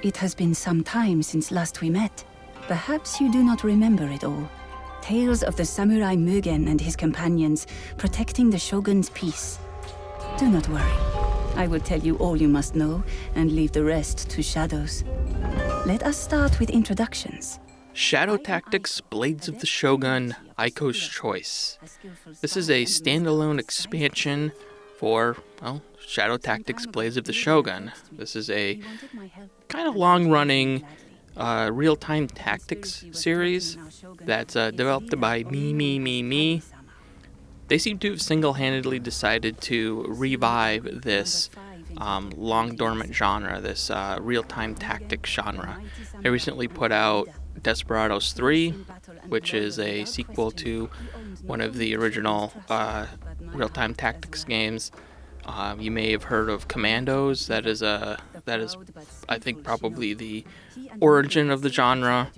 It has been some time since last we met. Perhaps you do not remember it all. Tales of the samurai Mugen and his companions protecting the Shogun's peace. Do not worry. I will tell you all you must know and leave the rest to shadows. Let us start with introductions. Shadow Tactics Blades of the Shogun, Aiko's Choice. This is a standalone expansion for, Shadow Tactics Blades of the Shogun. This is a kind of long-running real-time tactics series that's developed by Me. They seem to have single-handedly decided to revive this long-dormant genre, this real-time tactics genre. They recently put out Desperados 3, which is a sequel to one of the original real-time tactics games. You may have heard of Commandos. That is, I think, probably the origin of the genre.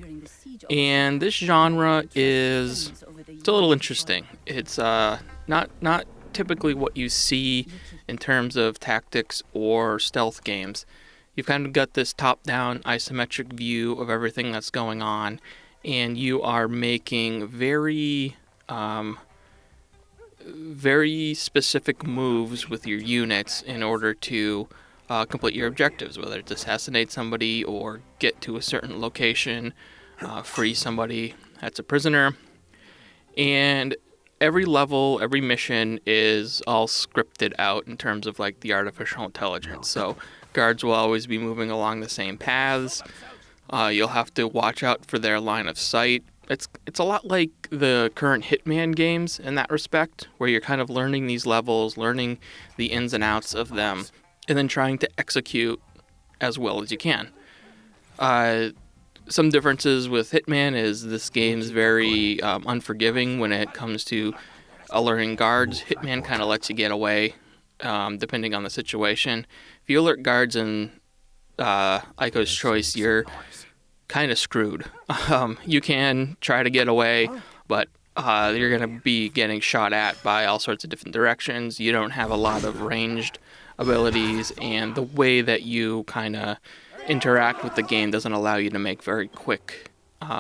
And this genre it's a little interesting. It's not typically what you see in terms of tactics or stealth games. You've kind of got this top-down isometric view of everything that's going on, and you are making very specific moves with your units in order to complete your objectives, whether it's assassinate somebody or get to a certain location, free somebody that's a prisoner. And every level, every mission is all scripted out in terms of like the artificial intelligence. So guards will always be moving along the same paths. You'll have to watch out for their line of sight. It's a lot like the current Hitman games in that respect, where you're kind of learning these levels, learning the ins and outs of them, and then trying to execute as well as you can. Some differences with Hitman is this game's very unforgiving when it comes to alerting guards. Hitman kind of lets you get away depending on the situation. If you alert guards in Aiko's Choice, you're kind of screwed. You can try to get away, but you're going to be getting shot at by all sorts of different directions. You don't have a lot of ranged abilities, and the way that you kind of interact with the game doesn't allow you to make very quick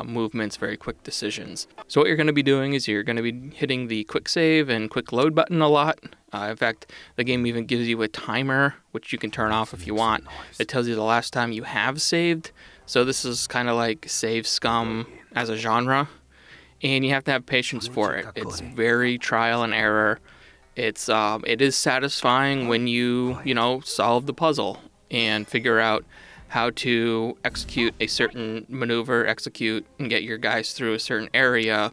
movements, very quick decisions. So what you're going to be doing is you're going to be hitting the quick save and quick load button a lot. In fact, the game even gives you a timer, which you can turn off if you want. It tells you the last time you have saved. So this is kind of like save scum as a genre, and you have to have patience for it. It's very trial and error. It is satisfying when you solve the puzzle and figure out how to execute a certain maneuver, execute and get your guys through a certain area,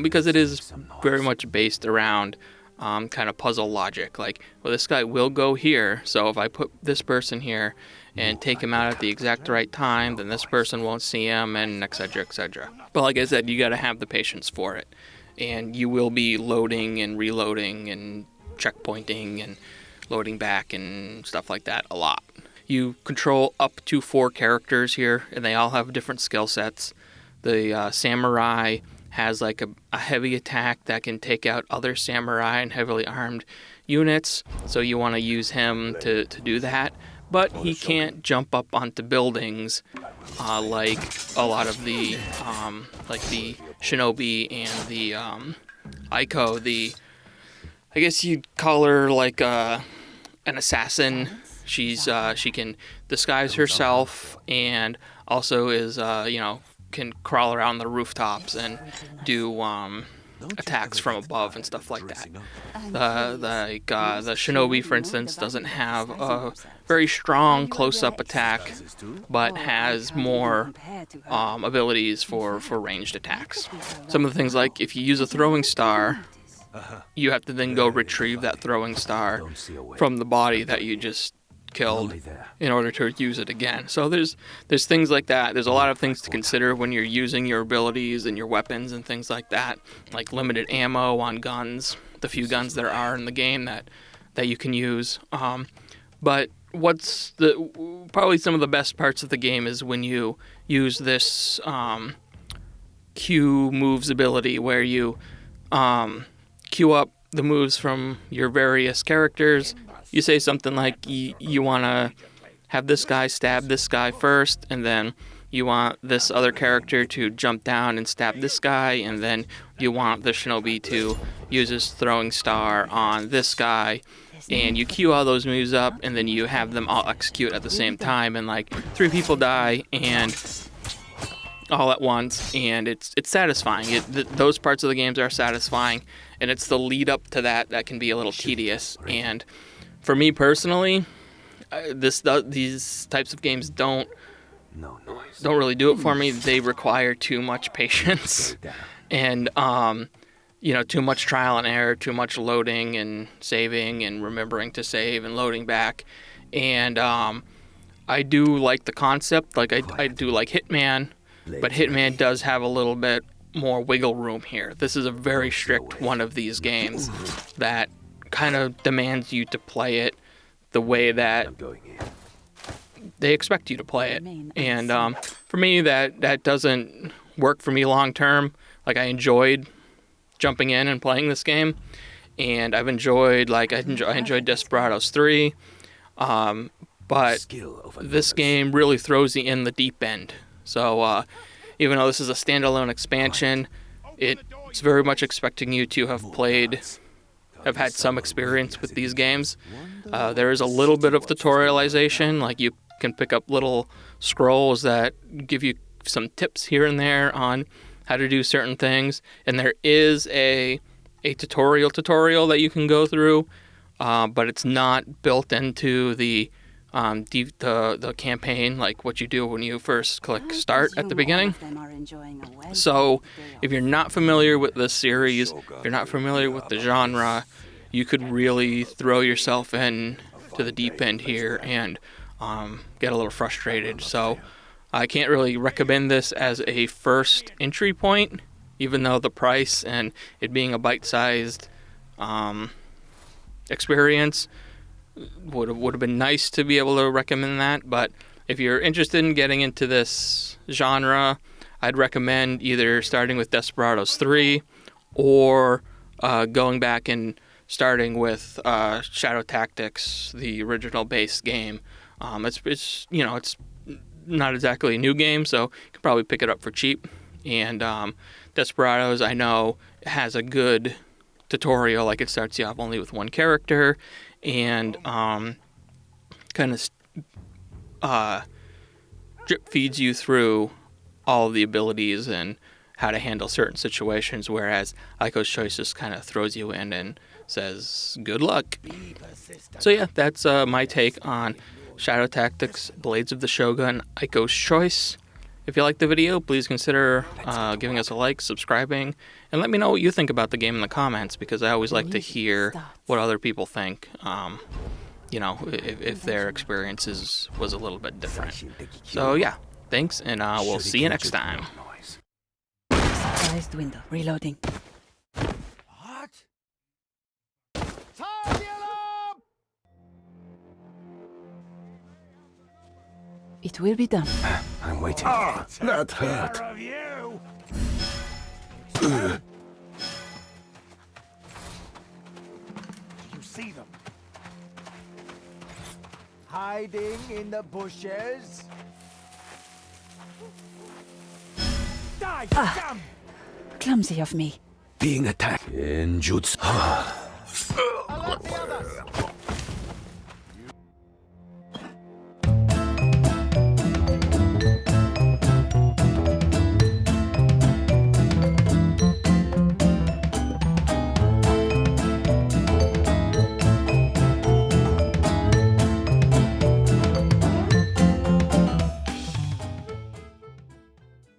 because it is very much based around kind of puzzle logic. Like, well, this guy will go here, so if I put this person here and take him out at the exact right time, then this person won't see him, and etc., etc. But like I said, you got to have the patience for it, and you will be loading and reloading and checkpointing and loading back and stuff like that a lot. You control up to 4 characters here, and they all have different skill sets. The samurai has like a heavy attack that can take out other samurai and heavily armed units, so you want to use him to do that. But he can't jump up onto buildings like a lot of the shinobi and the Aiko. I guess you'd call her like an assassin. She can disguise herself and also is can crawl around the rooftops and do attacks from above and stuff like that. The shinobi, for instance, doesn't have a very strong close-up attack, but has more abilities for ranged attacks. Some of the things, like if you use a throwing star, you have to then go retrieve that throwing star from the body that you just killed in order to use it again. So there's things like that. There's a lot of things to consider when you're using your abilities and your weapons and things like that, like limited ammo on guns, the few guns there are in the game that you can use. But what's probably some of the best parts of the game is when you use this queue moves ability, where you queue up the moves from your various characters. You say something like you want to have this guy stab this guy first, and then you want this other character to jump down and stab this guy, and then you want the shinobi to use his throwing star on this guy, and you queue all those moves up, and then you have them all execute at the same time, and like 3 people die and all at once, and it's satisfying. Those parts of the games are satisfying, and it's the lead up to that can be a little tedious. And for me personally, these types of games don't really do it for me. They require too much patience and too much trial and error, too much loading and saving and remembering to save and loading back. And I do like the concept. Like I do like Hitman, but Hitman does have a little bit more wiggle room here. This is a very strict one of these games that kind of demands you to play it the way that they expect you to play it. And for me, that doesn't work for me long term. Like, I enjoyed jumping in and playing this game, and I've enjoyed, I enjoyed Desperados 3, but this game really throws you in the deep end. So even though this is a standalone expansion, it's very much expecting you to have had some experience with these games. There is a little bit of tutorialization, like you can pick up little scrolls that give you some tips here and there on how to do certain things, and there is a tutorial that you can go through, but it's not built into the campaign, like what you do when you first click start at the beginning. So if you're not familiar with this series, if you're not familiar with the genre, you could really throw yourself in to the deep end here and get a little frustrated. So I can't really recommend this as a first entry point, even though the price and it being a bite-sized experience would have been nice to be able to recommend that. But if you're interested in getting into this genre, I'd recommend either starting with Desperados 3 or going back and starting with Shadow Tactics, the original base game. It's not exactly a new game, so you can probably pick it up for cheap. And Desperados, I know, has a good tutorial. Like, it starts you off only with one character and kind of drip feeds you through all of the abilities and how to handle certain situations, whereas Aiko's Choice just kind of throws you in and says, good luck. So yeah, that's my take on Shadow Tactics, Blades of the Shogun, Aiko's Choice. If you liked the video, please consider giving us a like, subscribing, and let me know what you think about the game in the comments, because I always like to hear what other people think, if their experiences was a little bit different. So yeah, thanks, and we'll see you next time. Suppressed window. Reloading. What? Target alarm! It will be done. I'm waiting. That hurt. Of you. You see them hiding in the bushes. Die, scum! Clumsy of me. Being attacked. In jutsu. Alert the others!